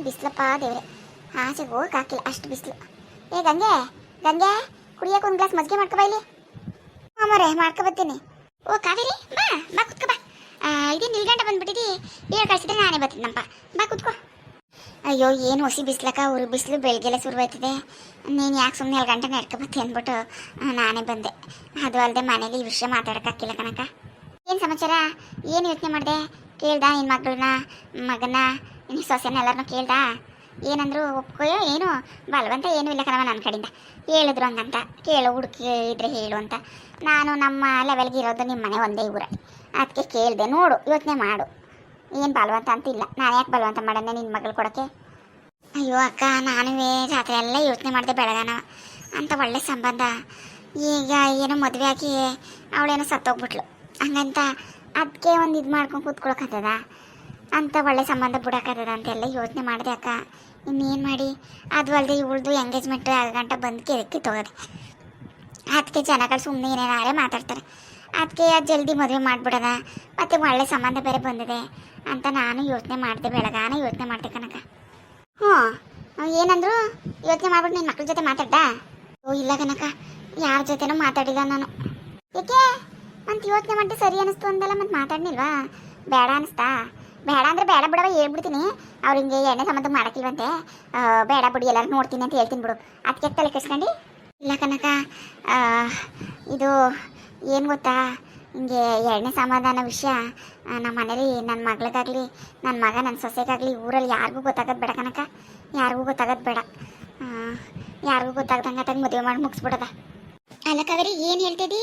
ಬಿಸಿಲಪ್ಪ ದೇವ್ರೆ, ಆಚೆಗೆ ಹೋಗಕ್ಕೆ ಹಾಕಿಲ್ಲ ಅಷ್ಟು ಬಿಸಿಲು. ಏ ಗಂಗೆ, ಗಂಗೆ ಕುಡಿಯೋಕೆ ಒಂದು ಗ್ಲಾಸ್ ಮಜ್ಜಿಗೆ ಮಾಡ್ಕೊ ಬಾ ಇಲ್ಲಿ. ಮರೆ ಮಾಡ್ಕೊ ಬರ್ತೀನಿ. ಓ ಕಾವೇರಿ, ಬಾ ಬಾ ಕುತ್ಕೊ ಬಾ. ಇದೇ ನಿಲ್ಗಂಡ ಬಂದ್ಬಿಟ್ಟಿದ್ದಿ, ಹೇಳಿ ಕಳ್ಸಿದ್ರೆ ನಾನೇ ಬರ್ತಿದ್ನಪ್ಪ. ಬಾ ಕುತ್ಕೋ. ಅಯ್ಯೋ ಏನು ಹೊಸಿ ಬಿಸ್ಲಕ್ಕ, ಊರು ಬಿಸಿಲು ಬೆಳಗ್ಗೆಲ್ಲ ಶುರುವಾಯ್ತದೆ. ನೀನು ಯಾಕೆ ಸುಮ್ಮನೆ 2 ಗಂಟೆ ನಡ್ಕೊಬತ್ತಿ ಅಂದ್ಬಿಟ್ಟು ನಾನೇ ಬಂದೆ. ಅದು ಅಲ್ಲದೆ ಮನೇಲಿ ಈ ವಿಷಯ ಮಾತಾಡೋಕ್ಕಾಗಿಲ್ಲ ಕಣಕ್ಕ. ಏನು ಸಮಾಚಾರ, ಏನು ಯೋಚನೆ ಮಾಡಿದೆ? ಕೇಳ್ದ ನಿನ್ನ ಮಗಳನ್ನ, ಮಗನ, ನಿನ್ನ ಸೊಸೆನ ಎಲ್ಲರನ್ನೂ ಕೇಳ್ದ? ಏನಂದ್ರು? ಒಪ್ಕೋಯೋ ಏನು? ಬಲವಂತ ಏನೂ ಇಲ್ಲ ಕಣವ ನನ್ನ ಕಡೆಯಿಂದ. ಹೇಳಿದ್ರು ಹಂಗಂತ, ಕೇಳು ಹುಡುಕಿ ಇದ್ರೆ ಹೇಳು ಅಂತ. ನಾನು ನಮ್ಮ ಲೆವೆಲ್ಗೆ ಇರೋದು ನಿಮ್ಮ ಮನೆ ಒಂದೇ ಊರ, ಅದಕ್ಕೆ ಕೇಳಿದೆ. ನೋಡು ಯೋಚನೆ ಮಾಡು, ಏನು ಬಲವಂತ ಅಂತಿಲ್ಲ. ನಾನು ಯಾಕೆ ಬಲವಂತ ಮಾಡೋಣ ನಿನ್ನ ಮಗಳು ಕೊಡೋಕ್ಕೆ? ಅಯ್ಯೋ ಅಕ್ಕ, ನಾನುವೇ ರಾತ್ರಿ ಎಲ್ಲ ಯೋಚನೆ ಮಾಡಿದೆ ಬೆಳಗಾನ. ಅಂತ ಒಳ್ಳೆ ಸಂಬಂಧ, ಈಗ ಏನೋ ಮದುವೆ ಆಗಿ ಅವಳೇನೋ ಸತ್ತೋಗ್ಬಿಟ್ಲು ಹಂಗಂತ ಅದಕ್ಕೆ ಒಂದು ಇದು ಮಾಡ್ಕೊಂಡು ಕೂತ್ಕೊಳಕತ್ತದ ಅಂತ ಒಳ್ಳೆ ಸಂಬಂಧ ಬಿಡೋಕ್ಕದ ಅಂತೆಲ್ಲ ಯೋಚನೆ ಮಾಡಿದೆ ಅಕ್ಕ. ಇನ್ನೇನು ಮಾಡಿ, ಅದು ಅಲ್ಲದೆ ಇವಳ್ದು ಎಂಗೇಜ್ಮೆಂಟ್ 2 ಗಂಟೆ ಬಂದು ಕೆಳಕ್ಕೆ ತೊಗೋದೆ. ಅದಕ್ಕೆ ಜನಗಳು ಸುಮ್ಮನೆ ಏನೇನಾರೇ ಮಾತಾಡ್ತಾರೆ. ಅದಕ್ಕೆ ಜಲ್ದಿ ಮದುವೆ ಮಾಡಿಬಿಡೋದ, ಮತ್ತು ಒಳ್ಳೆ ಸಂಬಂಧ ಬೇರೆ ಬಂದಿದೆ ಅಂತ ನಾನು ಯೋಚನೆ ಮಾಡಿದೆ. ಬೆಳಗಾನ ಯೋಚನೆ ಮಾಡಿದೆ ಕನಕ. ಹ್ಞೂ, ಏನಂದ್ರು? ಯೋಚನೆ ಮಾಡ್ಬಿಟ್ಟು ನಿನ್ನ ಮಕ್ಳ ಜೊತೆ ಮಾತಾಡ್ದ? ಓ ಇಲ್ಲ ಕನಕ, ಯಾರ ಜೊತೆನೂ ಮಾತಾಡಿಲ್ಲ ನಾನು. ಏಕೆ ಅಂತ ಯೋಚನೆ ಮಾಡಿದೆ, ಸರಿ ಅನ್ನಿಸ್ತು ಅಂದಲ್ಲ, ಮತ್ತು ಮಾತಾಡ್ನಿಲ್ವಾ? ಬೇಡ ಅನ್ನಿಸ್ತಾ? ಬೇಡ ಅಂದರೆ ಬೇಡ ಬಿಡವ, ಹೇಳ್ಬಿಡ್ತೀನಿ. ಅವ್ರು ಹಿಂಗೆ ಎಣ್ಣೆ ಸಂಬಂಧ ಮಾಡೋಕ್ಕಿಲ್ವಂತೆ, ಬೇಡ ಬಿಡಿ ಎಲ್ಲರೂ ನೋಡ್ತೀನಿ ಅಂತ ಹೇಳ್ತೀನಿ ಬಿಡು. ಅದಕ್ಕೆ ತಲೆ ಕೆಡ್ಸ್ಕೊಂಡು? ಇಲ್ಲ ಕನಕ, ಇದು ಏನು ಗೊತ್ತಾ, ಹಿಂಗೆ ಎಣ್ಣೆ ಸಮಾಧಾನ ವಿಷಯ ನಮ್ಮ ಮನೇಲಿ ನನ್ನ ಮಗಳಿಗಾಗಲಿ, ನನ್ನ ಮಗ, ನನ್ನ ಸೊಸೆಗಾಗಲಿ, ಊರಲ್ಲಿ ಯಾರಿಗೂ ಗೊತ್ತಾಗೋದು ಬೇಡ ಕನಕ. ಯಾರಿಗೂ ಗೊತ್ತಾಗೋದು ಬೇಡ. ಯಾರಿಗೂ ಗೊತ್ತಾಗ್ದಂಗೆ ಅತ್ತಾಗ ಮದುವೆ ಮಾಡಿ ಮುಗಿಸ್ಬಿಡೋದ. ಅಲ್ಲ ಕಾವೇರಿ, ಏನು ಹೇಳ್ತಿದ್ದಿ?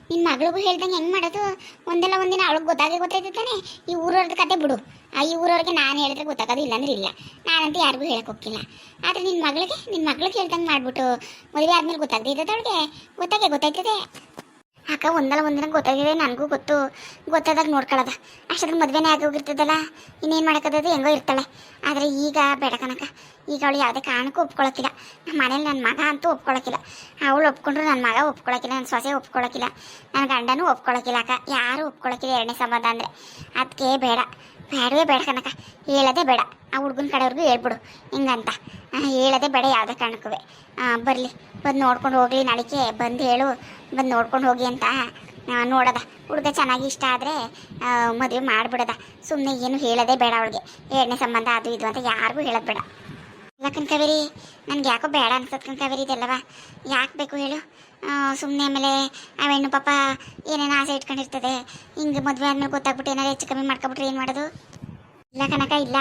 ನಿನ್ನ ಮಗಳಿಗೂ ಹೇಳ್ದಂಗೆ ಹೆಂಗೆ ಮಾಡೋದು? ಒಂದಲ್ಲ ಒಂದಿನ ಅವಳಿಗೆ ಗೊತ್ತಾಯ್ತು ತಾನೆ. ಈ ಊರವ್ರದ್ದು ಕತೆ ಬಿಡು. ಈ ಊರವ್ರಿಗೆ ನಾನು ಹೇಳಿದ್ರೆ ಗೊತ್ತಾಗೋದು, ಇಲ್ಲಾಂದ್ರೆ ಇಲ್ಲ. ನಾನಂತೂ ಯಾರಿಗೂ ಹೇಳಕ್ಕೆ ಹೋಗ್ತಿಲ್ಲ. ಆದರೆ ನಿನ್ನ ಮಗಳಿಗೆ ಹೇಳ್ದಂಗೆ ಮಾಡಿಬಿಟ್ಟು ಮದುವೆ ಆದಮೇಲೆ ಗೊತ್ತಾಗ್ತಿದ್ದದ ಅವಳಿಗೆ? ಗೊತ್ತಾಯ್ತದೆ ಅಕ್ಕ. ಒಂದಲ್ಲ ಒಂದಿನ ಗೊತ್ತಾಗಿದೆ, ನನಗೂ ಗೊತ್ತಾದಾಗ ನೋಡ್ಕೊಳ್ಳೋದ. ಅಷ್ಟಾದ್ರೆ ಮದುವೆನೇ ಆಗಿ ಹೋಗಿರ್ತದಲ್ಲ, ಇನ್ನೇನು ಮಾಡೋಕ್ಕದು, ಹೆಂಗೋ ಇರ್ತಾಳೆ. ಆದರೆ ಈಗ ಬೇಡ ಕನಕ. ಈಗ ಅವಳು ಯಾವುದೇ ಕಾರಣಕ್ಕೂ ಒಪ್ಕೊಳ್ಳೋಕ್ಕಿಲ್ಲ. ನಮ್ಮ ಮನೇಲಿ ನನ್ನ ಮಗ ಅಂತೂ ಒಪ್ಕೊಳ್ಳೋಕ್ಕಿಲ್ಲ. ಅವಳು ಒಪ್ಕೊಂಡ್ರು ನನ್ನ ಮಗ ಒಪ್ಕೊಳ್ಳೋಕ್ಕಿಲ್ಲ, ನನ್ನ ಸೊಸೆ ಒಪ್ಕೊಳ್ಳೋಕ್ಕಿಲ್ಲ, ನನ್ನ ಗಂಡನೂ ಒಪ್ಕೊಳ್ಳೋಕ್ಕಿಲ್ಲ ಅಕ್ಕ. ಯಾರೂ ಒಪ್ಕೊಳ್ಳೋಕ್ಕಿಲ್ಲ ಎರಡನೇ ಸಂಬಂಧ ಅಂದರೆ. ಅದಕ್ಕೆ ಬೇಡವೇ ಬೇಡ ಕನಕ. ಹೇಳೋದೇ ಬೇಡ. ಆ ಹುಡುಗನ ಕಡೆಯವ್ರಿಗೂ ಹೇಳ್ಬಿಡು ಹಿಂಗಂತ. ಹೇಳೋದೇ ಬೇಡ ಯಾವುದೇ ಕಾರಣಕ್ಕೂ. ಬರಲಿ, ಬಂದು ನೋಡ್ಕೊಂಡು ಹೋಗಲಿ, ನಾಳಿಕೆ ಬಂದು ಹೇಳು, ಬಂದು ನೋಡ್ಕೊಂಡು ಹೋಗಿ ಅಂತ ನೋಡೋದ. ಹುಡುಗ ಚೆನ್ನಾಗಿ ಇಷ್ಟ ಆದರೆ ಮದುವೆ ಮಾಡಿಬಿಡೋದ. ಸುಮ್ಮನೆ ಏನು ಹೇಳೋದೇ ಬೇಡ ಅವಳಿಗೆ. ಎರಡನೇ ಸಂಬಂಧ ಅದು ಇದು ಅಂತ ಯಾರಿಗೂ ಹೇಳೋದು ಬೇಡ. ಇಲ್ಲ ಕನಕಾವೇರಿ, ನನಗೆ ಯಾಕೋ ಬೇಡ ಅನ್ಸತ್ತೆ ಕನಕಾವೇರಿ ಇದೆಲ್ಲವ. ಯಾಕೆ ಬೇಕು ಹೇಳು? ಸುಮ್ಮನೆ ಆಮೇಲೆ ಆ ಹೆಣ್ಣು ಪಾಪ ಏನೇನು ಆಸೆ ಇಟ್ಕೊಂಡಿರ್ತದೆ. ಹಿಂಗೆ ಮದುವೆ ಆದಮೇಲೆ ಗೊತ್ತಾಗ್ಬಿಟ್ಟು ಏನಾರು ಹೆಚ್ಚು ಕಮ್ಮಿ ಮಾಡ್ಕೊಬಿಟ್ರೆ ಏನು ಮಾಡೋದು? ಇಲ್ಲ ಕನಕ, ಇಲ್ಲ,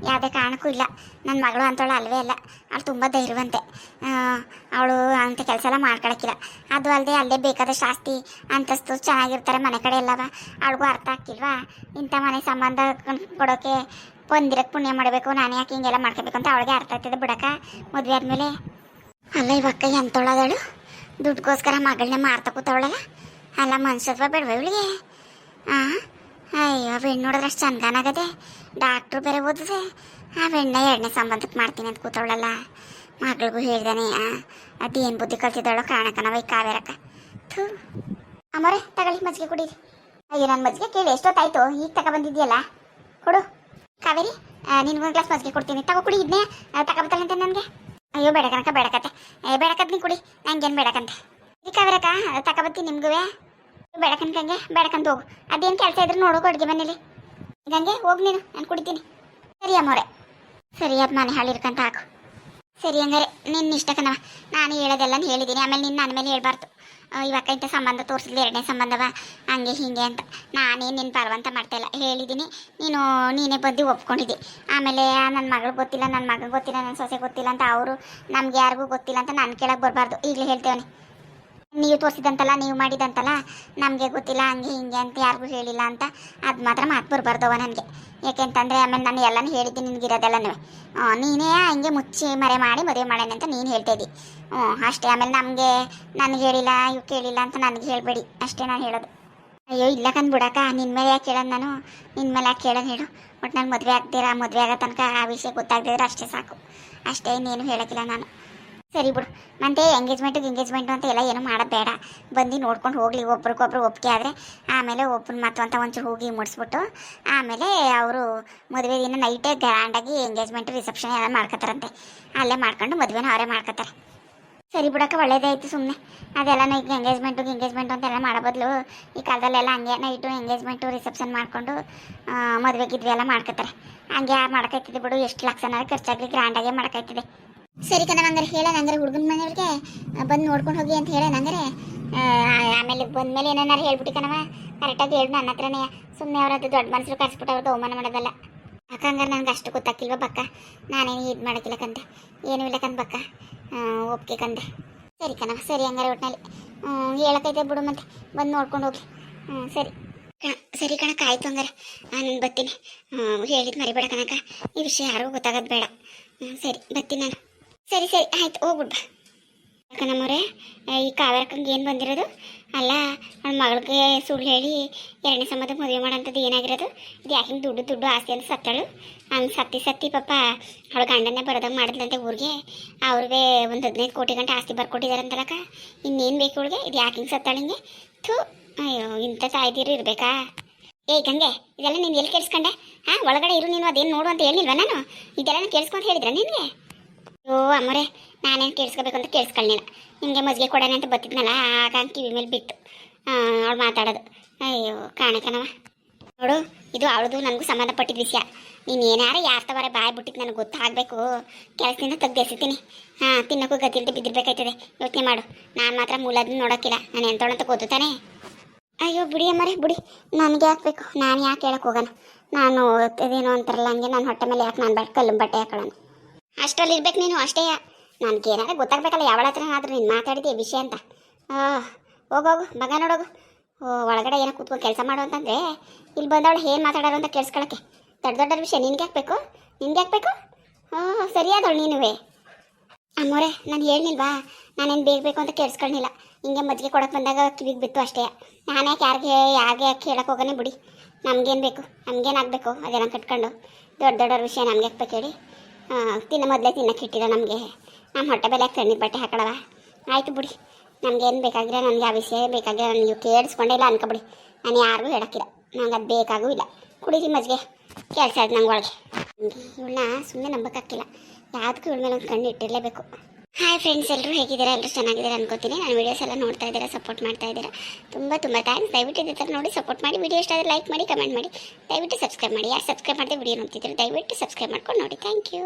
ಯಾವುದೇ ಕಾರಣಕ್ಕೂ ಇಲ್ಲ. ನನ್ನ ಮಗಳು ಅಂತವಳು ಅಲ್ವೇ ಅಲ್ಲ. ಅವಳು ತುಂಬ ಧೈರ್ಯವಂತೆ. ಅವಳು ಅಂಥ ಕೆಲಸ ಎಲ್ಲ ಮಾಡ್ಕೊಳಕ್ಕಿಲ್ಲ. ಅದು ಅಲ್ಲದೆ ಅಲ್ಲೇ ಬೇಕಾದಷ್ಟು ಆಸ್ತಿ ಅಂತಸ್ತು ಚೆನ್ನಾಗಿರ್ತಾರೆ ಮನೆ ಕಡೆ ಎಲ್ಲವ. ಅವಳಿಗೂ ಅರ್ಥ ಆಗ್ತಿಲ್ವಾ ಇಂಥ ಮನೆ ಸಂಬಂಧ ಕೊಡೋಕ್ಕೆ? ಬಂದಿರಕ್ಕೆ ಪುಣ್ಯ ಮಾಡಬೇಕು, ನಾನು ಯಾಕೆ ಹಿಂಗೆಲ್ಲ ಮಾಡ್ಕೋಬೇಕು ಅಂತ ಅವಳಿಗೆ ಅರ್ಥ ಆಗ್ತದೆ ಬಿಡಕ್ಕ ಮದುವೆ ಆದಮೇಲೆ. ಅಲ್ಲ ಇವಕ್ಕ ಎಂತವಳದಳು, ದುಡ್ಡುಗೋಸ್ಕರ ಮಗಳನ್ನೇ ಮಾರ್ತಾ ಕೂತವಳಲ್ಲ. ಅಲ್ಲ ಮನುಷ್ಯತ್ವ ಬೇಡವ ಇವಳಿಗೆ? ಅಯ್ಯೋ, ಹೆಣ್ಣು ನೋಡಿದ್ರೆ ಅಷ್ಟು ಚಂದನಾಗದೆ. ಡಾಕ್ಟ್ರು ಬೇರೆ ಓದಿದೆ. ಆ ಹೆಣ್ಣ ಎರಡನೇ ಸಂಬಂಧಕ್ಕೆ ಮಾಡ್ತೀನಿ ಅಂತ ಕೂತವಳಲ್ಲ. ಮಗಳಿಗೂ ಹೇಳ್ದಾನೆ. ಅದೇನು ಬುದ್ಧಿ ಕಲ್ತಿದ್ದಾಳೋ ಕಾಣಕನವ ಈ ಕಾವೇರಕ್ಕ. ಥೂ ಅಮ್ಮರೇ, ತಗೊಳ್ಳಿ ಮಜ್ಜಿಗೆ ಕುಡೀರಿ. ಅಯ್ಯೋ, ನನ್ನ ಮಜ್ಜಿಗೆ ಕೇಳಿ ಎಷ್ಟೊತ್ತಾಯ್ತು, ಈಗ ತಗೊಬಂದಿದ್ಯಲ್ಲ, ಕೊಡು. ಕಾವೇರಿ, ನಿನ್ಗೊಂದು ಗ್ಲಾಸ್ ಮಜ್ಜಿಗೆ ಕೊಡ್ತೀನಿ, ತಗೋ ಕುಡಿ. ಇದನ್ನೇ ತಗೊಬತ್ತಾಳಂತೆ ನನಗೆ. ಅಯ್ಯೋ ಬೇಡ ಕನಕ, ಬೇಡಕತ್ತೆ. ಬೇಡಕತ್ ನೀ ಕುಡಿ, ನಂಗೇನು ಬೇಡಕಂತೆ. ಈ ಕಾವೇರಕ್ಕ ತಗೊಬತ್ತೀನಿ ನಿಮ್ಗೂ. ಬೇಡಕನ್ ಗಂಗೆ, ಬೇಡಕಂತ ಹೋಗು. ಅದೇನು ಕೆಲಸ ಇದ್ರೆ ನೋಡೋಕು ಅಡುಗೆ ಮನೇಲಿ. ಗಂಗೆ ಹೋಗಿ ನೀನು, ನಾನು ಕುಡಿತೀನಿ. ಸರಿ ಅಮ್ಮವ್ರೆ, ಸರಿ. ಅದು ಮನೆ ಹಾಳಿರ್ಕಂತ ಹಾಕು. ಸರಿ ಹಂಗಾರೆ, ನಿನ್ನ ಇಷ್ಟ ಕಣವ. ನಾನು ಹೇಳೋದೆಲ್ಲ ಹೇಳಿದ್ದೀನಿ. ಆಮೇಲೆ ನಿನ್ನ ನನ್ನ ಮೇಲೆ ಹೇಳ್ಬಾರ್ದು. ಇವಾಗ ಇಂಥ ಸಂಬಂಧ ತೋರಿಸಿದ್ಲಿ, ಎರಡನೇ ಸಂಬಂಧವ ಹಂಗೆ ಹಿಂಗೆ ಅಂತ. ನಾನೇನು ನಿನ್ನ ಬಲವಂತ ಮಾಡ್ತಾಯಿಲ್ಲ, ಹೇಳಿದ್ದೀನಿ. ನೀನೇ ಬಂದು ಒಪ್ಕೊಂಡಿದ್ದೆ. ಆಮೇಲೆ ನನ್ನ ಮಗಳು ಗೊತ್ತಿಲ್ಲ, ನನ್ನ ಮಗನಿಗೆ ಗೊತ್ತಿಲ್ಲ, ನನ್ನ ಸೊಸೆ ಗೊತ್ತಿಲ್ಲ ಅಂತ ಅವರು ನಮ್ಗೆ ಯಾರಿಗೂ ಗೊತ್ತಿಲ್ಲ ಅಂತ ನಾನು ಕೇಳಕ್ಕೆ ಬರಬಾರ್ದು. ಈಗಲೇ ಹೇಳ್ತೇವನಿ, ನೀವು ತೋರಿಸಿದಂತಲ್ಲ, ನೀವು ಮಾಡಿದಂತಲ್ಲ, ನಮಗೆ ಗೊತ್ತಿಲ್ಲ ಹಂಗೆ ಹಿಂಗೆ ಅಂತ ಯಾರಿಗೂ ಹೇಳಿಲ್ಲ ಅಂತ ಅದು ಮಾತ್ರ ಮಾತು ಬರಬಾರ್ದವ ನನಗೆ. ಯಾಕೆಂತಂದರೆ ಆಮೇಲೆ ನಾನು ಎಲ್ಲನೂ ಹೇಳಿದ್ದೀನಿ ನಿನಗಿರೋದೆಲ್ಲನೂ. ನೀನೇ ಹಂಗೆ ಮುಚ್ಚಿ ಮರೆ ಮಾಡಿ ಮದುವೆ ಮಾಡೋಣ ಅಂತ ನೀನು ಹೇಳ್ತಾಯಿದ್ದಿ. ಅಷ್ಟೇ. ಆಮೇಲೆ ನನಗೆ ಹೇಳಿಲ್ಲ, ಇವು ಕೇಳಿಲ್ಲ ಅಂತ ನನಗೆ ಹೇಳಬೇಡಿ, ಅಷ್ಟೇ ನಾನು ಹೇಳೋದು. ಅಯ್ಯೋ ಇಲ್ಲ ಕಂದು ಬಿಡಕ್ಕ, ನಿನ್ನ ಮೇಲೆ ಯಾಕೆ ಕೇಳೋದು ನಾನು? ನಿನ್ನ ಮೇಲೆ ಯಾಕೆ ಕೇಳೋದು ಹೇಳು? ಬಟ್ ನಾನು ಮದುವೆ ಆಗ್ತೀರಾ, ಮದುವೆ ಆಗೋ ತನಕ ಆ ವಿಷಯ ಗೊತ್ತಾಗದಿದ್ರೆ ಅಷ್ಟೇ ಸಾಕು. ಅಷ್ಟೇ, ಇನ್ನೇನು ಹೇಳೋಕ್ಕಿಲ್ಲ ನಾನು. ಸರಿ ಬಿಡು. ಮತ್ತೆ ಎಂಗೇಜ್ಮೆಂಟು ಅಂತ ಎಲ್ಲ ಏನೂ ಮಾಡೋದು ಬೇಡ. ಬಂದು ನೋಡ್ಕೊಂಡು ಹೋಗಲಿ, ಒಬ್ರಿಗೊಬ್ರು ಒಪ್ಪಿಗೆ ಆದರೆ ಆಮೇಲೆ ಒಬ್ಬನ ಮತ್ತು ಅಂತ ಒಂಚೂರು ಹೋಗಿ ಮುಡಿಸ್ಬಿಟ್ಟು ಆಮೇಲೆ ಅವರು ಮದುವೆ ದಿನ ನೈಟೇ ಗ್ರ್ಯಾಂಡಾಗಿ ಎಂಗೇಜ್ಮೆಂಟು ರಿಸೆಪ್ಷನ್ ಎಲ್ಲ ಮಾಡ್ಕೋತಾರಂತೆ. ಅಲ್ಲೇ ಮಾಡ್ಕೊಂಡು ಮದುವೆನ ಅವರೇ ಮಾಡ್ಕೋತಾರೆ. ಸರಿ ಬಿಡೋಕೆ ಒಳ್ಳೇದೇ ಆಯಿತು ಸುಮ್ಮನೆ. ಅದೆಲ್ಲ ಈಗ ಎಂಗೇಜ್ಮೆಂಟು ಅಂತೆಲ್ಲ ಮಾಡೋ ಬದಲು ಈ ಕಾಲದಲ್ಲೆಲ್ಲ ಹಂಗೆ ನೈಟು ಎಂಗೇಜ್ಮೆಂಟು ರಿಸೆಪ್ಷನ್ ಮಾಡಿಕೊಂಡು ಮದುವೆಗಿದ್ವಿ ಎಲ್ಲ ಮಾಡ್ಕೋತಾರೆ. ಹಂಗೆ ಯಾರು ಮಾಡ್ಕೈತಿದೆ ಬಿಡು, ಎಷ್ಟು ಲಕ್ಷನಾರ ಖರ್ಚಾಗಲಿ ಗ್ರ್ಯಾಂಡಾಗೆ ಮಾಡ್ಕೈತಿದೆ. ಸರಿ ಕಣ, ಹಂಗಾರೆ ಹೇಳ, ಹಂಗಾರೆ ಹುಡುಗನ ಮನೆಯವ್ರಿಗೆ ಬಂದು ನೋಡ್ಕೊಂಡು ಹೋಗಿ ಅಂತ ಹೇಳ. ಹಂಗಾರೆ ಆಮೇಲೆ ಬಂದಮೇಲೆ ಏನಾರು ಹೇಳ್ಬಿಟ್ಟು ಕಣವ ಕರೆಕ್ಟಾಗಿ ಹೇಳಿ ನನ್ನ ಹತ್ರನೇ. ಸುಮ್ಮನೆ ಅವ್ರದ್ದು ದೊಡ್ಡ ಮನಸ್ಸು ಕರ್ಸ್ಬಿಟ್ಟು ಅವ್ರದ್ದು ಅವಮಾನ ಮಾಡೋದಲ್ಲ. ಅಕ್ಕ ಹಂಗಾರೆ ನನಗೆ ಅಷ್ಟು ಗೊತ್ತಾಕಿಲ್ವ ಬಕ್ಕ, ನಾನೇನು ಇದು ಮಾಡೋಕ್ಕಿಲ್ಲ ಕಂದೆ, ಏನೂ ಇಲ್ಲ ಕಂದು ಬಕ್ಕ, ಒಪ್ಗೆ ಕಂದೆ. ಸರಿ ಕಣವ, ಸರಿ ಹಂಗಾರೆ ಒಟ್ಟಿನಲ್ಲಿ ಹೇಳಕ್ಕೈತೆ ಬಿಡು, ಮತ್ತೆ ಬಂದು ನೋಡ್ಕೊಂಡು ಹೋಗಿ. ಸರಿ ಸರಿ ಕಣಕ್ಕ, ಆಯಿತು ಹಂಗಾರೆ ನಾನು ಬರ್ತೀನಿ. ಹೇಳಿದ್ದು ಮರಿಬೇಡ ಕಣಕ್ಕ, ಈ ವಿಷಯ ಯಾರಿಗೂ ಗೊತ್ತಾಗೋದು ಬೇಡ. ಸರಿ ಬರ್ತೀನಿ ನಾನು. ಸರಿ ಆಯ್ತು, ಹೋಗ್ಬಿಡ್ ಬಾ. ನಮ್ಮವ್ರೆ, ಈ ಕಾವ್ಯಕ್ಕಂಗೆ ಏನು ಬಂದಿರೋದು ಅಲ್ಲ, ಅವಳ ಮಗಳಿಗೆ ಸುಳ್ಳು ಹೇಳಿ ಎರಡನೇ ಸಂಬಂಧ ಮದುವೆ ಮಾಡೋಂಥದ್ದು ಏನಾಗಿರೋದು? ಇದು ಯಾಕೆ ದುಡ್ಡು ಆಸ್ತಿ ಅಂತ ಸತ್ತಳು. ಹಂಗೆ ಸತ್ತಿ ಪಾಪ ಅವಳ ಗಂಡನ್ನೇ ಬರೋದಂಗೆ ಮಾಡಿದ್ಲಂತೆ ಊರಿಗೆ. ಅವ್ರಿಗೆ ಒಂದು 15 ಕೋಟಿ ಗಂಟೆ ಆಸ್ತಿ ಬರ್ಕೊಟ್ಟಿದಾರಂತಲಕ್ಕ. ಇನ್ನೇನು ಬೇಕು ಇವಳಿಗೆ? ಇದು ಯಾಕೆ ಹಿಂಗೆ ಸತ್ತಾಳು ಹಿಂಗೆ? ಥೂ, ಅಯ್ಯೋ ಇಂಥ ತಾಯ್ದಿರು ಇರಬೇಕಾ? ಏಯ್ ಗಂಗೆ, ಇದೆಲ್ಲ ನೀನು ಎಲ್ಲಿ ಕೇಳಿಸ್ಕೊಂಡೆ? ಒಳಗಡೆ ಇರು ನೀನು, ಅದೇನು ನೋಡು ಅಂತ ಹೇಳಿಲ್ವ ನಾನು? ಇದೆಲ್ಲ ಕೇಳಿಸ್ಕೊಂಡು ಹೇಳಿದ್ರ ನಿನಗೆ? ಓ ಅಮ್ಮರೇ, ನಾನೇನು ಕೇಳಿಸ್ಕೋಬೇಕು ಅಂತ ಕೇಳಿಸ್ಕೊಳ್ಳಿಲ್ಲ. ನಿಮಗೆ ಮಜ್ಜಿಗೆ ಕೊಡೋಣ ಅಂತ ಬರ್ತಿದ್ನಲ್ಲ, ಆಗ ಕಿವಿ ಮೇಲೆ ಬಿತ್ತು ಅವಳು ಮಾತಾಡೋದು. ಅಯ್ಯೋ ಕಾಣಕನವ ನೋಡು, ಇದು ಅವಳದು ನನಗೂ ಸಂಬಂಧಪಟ್ಟಿದ್ದ ವಿಷಯ. ನೀನು ಏನಾರ ಯಾರ ತವರ ಬಾಯ್ ಬಿಟ್ಟಿದ್ದು ನನಗೆ ಗೊತ್ತಾಗಬೇಕು. ಕೆಲಸದಿಂದ ತೆಗ್ದೆಸಿತೀನಿ. ತಿನ್ನೋಕ್ಕೂ ಗತಿಲ್ದೆ ಬಿದ್ದಿರ್ಬೇಕಾಯ್ತದೆ. ಯೋಚನೆ ಮಾಡು. ನಾನು ಮಾತ್ರ ಮೂಲದನ್ನ ನೋಡೋಕ್ಕಿಲ್ಲ, ನಾನು ಎಂತೋಳಂತ ಗೊತ್ತಾನೆ. ಅಯ್ಯೋ ಬಿಡಿ ಅಮ್ಮರೇ ಬಿಡಿ, ನನಗೆ ಹಾಕ್ಬೇಕು. ನಾನು ಯಾಕೆ ಹೇಳಕ್ಕೆ ಹೋಗೋಣ? ನಾನು ಅದೇನೋ ಅಂತಾರಲ್ಲ ಹಂಗೆ, ನನ್ನ ಹೊಟ್ಟೆ ಮೇಲೆ ಯಾಕೆ ನಾನು ಕಲ್ಲು ಬಟ್ಟೆ ಹಾಕೊಳ್ಳೋಣ? ಅಷ್ಟರಲ್ಲಿ ಇರ್ಬೇಕು ನೀನು ಅಷ್ಟೇ. ನನಗೆ ಏನಾರ ಗೊತ್ತಾಗಬೇಕಲ್ಲ ಯಾವಳ ಹತ್ರ ಆದರೂ ನೀನು ಮಾತಾಡಿದ್ದೆ ವಿಷಯ ಅಂತ. ಹೋಗೋಗು ಮಗ ನೋಡೋಗು. ಒಳಗಡೆ ಏನೋ ಕೂತ್ಕೊಂಡು ಕೆಲಸ ಮಾಡು ಅಂತಂದರೆ ಇಲ್ಲಿ ಬಂದವಳು ಏನು ಮಾತಾಡೋರು ಅಂತ ಕೇಳಿಸ್ಕೊಳಕ್ಕೆ. ದೊಡ್ಡ ವಿಷಯ ನಿನ್ಗೆ ಹಾಕ್ಬೇಕು. ಸರಿಯಾದವಳು ನೀನುವೇ. ಅಮ್ಮೋರೆ, ನಾನು ಹೇಳಿಲ್ವಾ, ನಾನೇನು ಬೇಕು ಅಂತ ಕೇಳಿಸ್ಕೊಳ್ಳಿಲ್ಲ. ಹಿಂಗೆ ಮಜ್ಜಿಗೆ ಕೊಡೋಕೆ ಬಂದಾಗ ಕಿವಿಗೆ ಬಿತ್ತು ಅಷ್ಟೇ. ನಾನು ಯಾಕೆ ಕೇಳಕ್ಕೆ ಹೋಗೋಣ ಬಿಡಿ. ನಮಗೇನು ಬೇಕು, ನಮಗೇನು ಆಗಬೇಕು ಅದೆಲ್ಲ ಕಟ್ಕೊಂಡು ದೊಡ್ಡ ವಿಷಯ ನಮ್ಗೆ ಹಾಕ್ಬೇಕು ಹೇಳಿ. ಮೊದಲೇ ತಿನ್ನಕ್ಕೆ ಇಟ್ಟಿರೋ ನಮಗೆ, ನಮ್ಮ ಹೊಟ್ಟೆ ಬೆಲೆ ತಣ್ಣೀರು ಬಟ್ಟೆ ಹಾಕೊಳ್ಳವ. ಆಯಿತು ಬಿಡಿ, ನಮಗೇನು ಬೇಕಾಗಿಲ್ಲ, ನನಗೆ ಆ ವಿಷಯ ಬೇಕಾಗಿಲ್ಲ. ನಾನು ನೀವು ಕೇಳಿಸ್ಕೊಂಡೇ ಇಲ್ಲ ಅನ್ಕೊಬಿಡಿ. ನಾನು ಯಾರಿಗೂ ಹೇಳೋಕ್ಕಿಲ್ಲ, ನಂಗೆ ಅದು ಬೇಕಾಗೂ ಇಲ್ಲ. ಕುಡೀರಿ ಮಜ್ಜಿಗೆ, ಕೆಲಸ ಆಯ್ತು ನಂಗೆ ಒಳಗೆ. ಇವಳನ್ನ ಸುಮ್ಮನೆ ನಂಬಕ್ಕಾಗಿಲ್ಲ, ಯಾವುದಕ್ಕೂ ಇವಳ ಮೇಲೆ ಒಂದು ಕಣ್ಣು ಇಟ್ಟಿರಲೇಬೇಕು. ಹಾಯ್ ಫ್ರೆಂಡ್ಸ್, ಎಲ್ಲರೂ ಹೇಗಿದ್ದೀರಾ? ಎಲ್ಲರೂ ಚೆನ್ನಾಗಿದ್ದೀರಾ ಅನ್ಕೋತೀನಿ. ನಾನು ವೀಡಿಯೋಸ್ ಎಲ್ಲ ನೋಡ್ತಾ ಇದ್ದೀರಾ, ಸಪೋರ್ಟ್ ಮಾಡ್ತಾ ಇದ್ದೀರಾ. ತುಂಬ ಥ್ಯಾಂಕ್ಸ್. ದಯವಿಟ್ಟು ಇದೇ ಥರ ನೋಡಿ ಸಪೋರ್ಟ್ ಮಾಡಿ. ವಿಡಿಯೋ ಇಷ್ಟ ಆದರೆ ಲೈಕ್ ಮಾಡಿ, ಕಮೆಂಟ್ ಮಾಡಿ, ದಯವಿಟ್ಟು ಸಬ್ಸ್ಕ್ರೈಬ್ ಮಾಡಿ. ಯಾರು ಸಬ್ಸ್ಕ್ರೈಬ್ ಮಾಡಿದೆ ವಿಡಿಯೋ ನೋಡ್ತಿದ್ರು ದಯವಿಟ್ಟು ಸಬ್ಸ್ಕ್ರೈಬ್ ಮಾಡ್ಕೊಂಡು ನೋಡಿ. Thank you.